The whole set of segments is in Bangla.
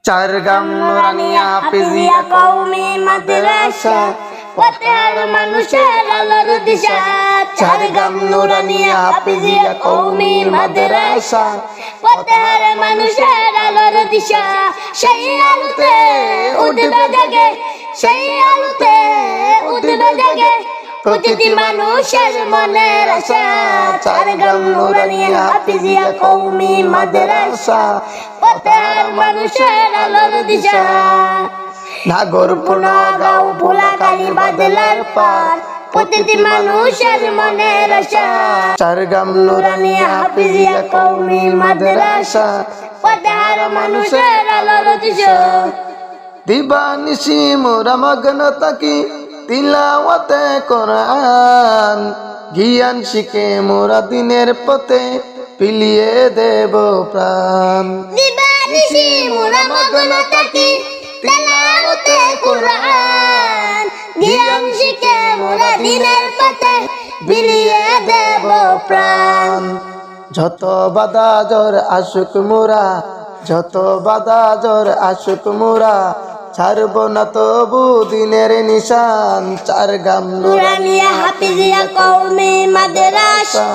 চারগাম নুরানিয়া হাফিজিয়া কওমি মাদ্রাসা পথের মানুষের আলোর দিশা। চারগাম নুরানিয়া হাফিজিয়া কওমি মাদ্রাসা পথের মানুষের আলোর দিশা। সেই আলোতে উঠবে জেগে, সেই আলোতে উঠবে জেগে প্রতিটি মানুষের মনের আশা। চারগাম নুরানিয়া হাফিজিয়া কওমি মাদ্রাসা পথের মানুষের আলোর দিশা। নাগরপুর গাঁও ভোলাকালী বাদলার পার প্রতিটি মানুষের মনের আশা। চারগাম নুরানিয়া হাফিজিয়া কওমি মাদ্রাসা পথের মানুষের আলোর দিশা। দিবানিশি মোরা মগ্ন থাকি তিলাওয়াতে কোরআন, জ্ঞান শিখে মোরা দিনের পথে পিলিয়ে দেব প্রাণ। দিবানিশি মোরা মগ্ন থাকি তিলাওয়াতে কোরআন, জ্ঞান শিখে মোরা দিনের পথে বিলিয়ে দেব প্রাণ। যত বাধা জ্বর আসুক মোরা, যত বাধা জ্বর আসুক মোরা ছাড়ব না তবু দিনের নিশান। চারগাম নুরানিয়া হাফিজিয়া কওমি মাদ্রাসা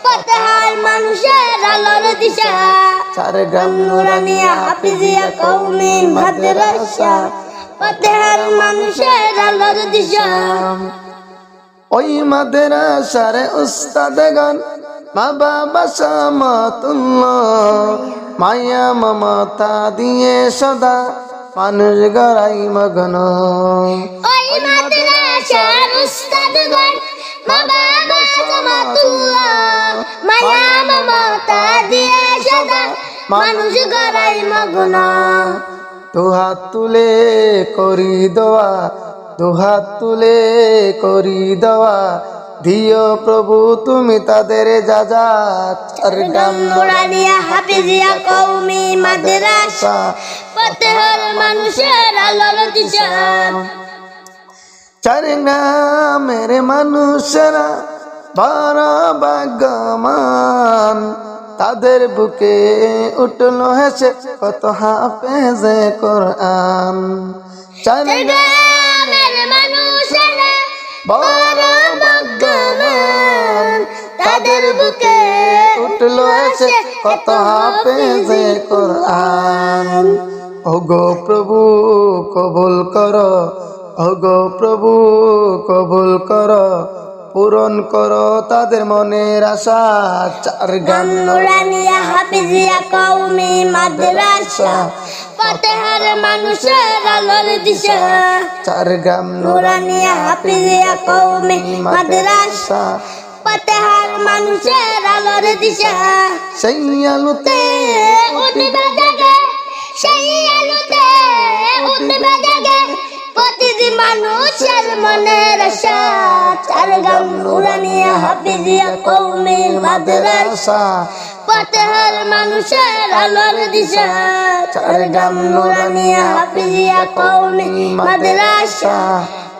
পথের মানুষের আলোর দিশা। চারগাম নুরানিয়া হাফিজিয়া কওমি মাদ্রাসা পথের মানুষের আলোর দিশা। ওই মাদ্রাসার উস্তাদগণ মা বাবা সমতুল্য, মায়া মমতা দিয়ে সদা মানুষ গড়াই মগ্ন। ওই মাদ্রাসার উস্তাদগণ মা বাবা সমতুল্য, মায়া মমতা দিয়ে সদা মানুষ গড়াই মগ্ন। দুহাত তুলে করি দোয়া, দুহাত তুলে করি দোয়া দিও প্রভু তুমি তাদের যাজা। চারগাম নুরানিয়া হাফিজিয়া কওমি মাদ্রাসা পথের মানুষের আলোর দিশা। চারগামের মানুষেরা বড় ভাগ্যবান, তাদের বুকে উঠলো হেসে কত হাফেজে কোরআন। চারগামের মানুষেরা বড় ভাগ্যবান, তাদের বুকে উঠলো হেসে কত হাফেজে কোরআন। ওগো প্রভু কবুল করো, ওগো প্রভু কবুল করো, পূরণ করো তাদের মনের আশা। চারগাম নুরানিয়া হাফিজিয়া কওমি মাদ্রাসা পথের মানুষের আলোর দিশা। চারগাম নুরানিয়া হাফিজিয়া কওমি মাদ্রাসা পথের মানুষের আলোর দিশা। সেই আলোতে উঠবে জেগে, সেই আলোতে উঠবে জেগে প্রতিটি মানুষের মনের আশা। চারগাম নুরানিয়া হাফিজিয়া কওমি মাদ্রাসা পথের মানুষের আলোর দিশা। চারগাম নুরানিয়া হাফিজিয়া কওমি মাদ্রাসা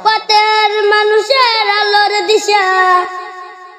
পথের মানুষের আলোর দিশা।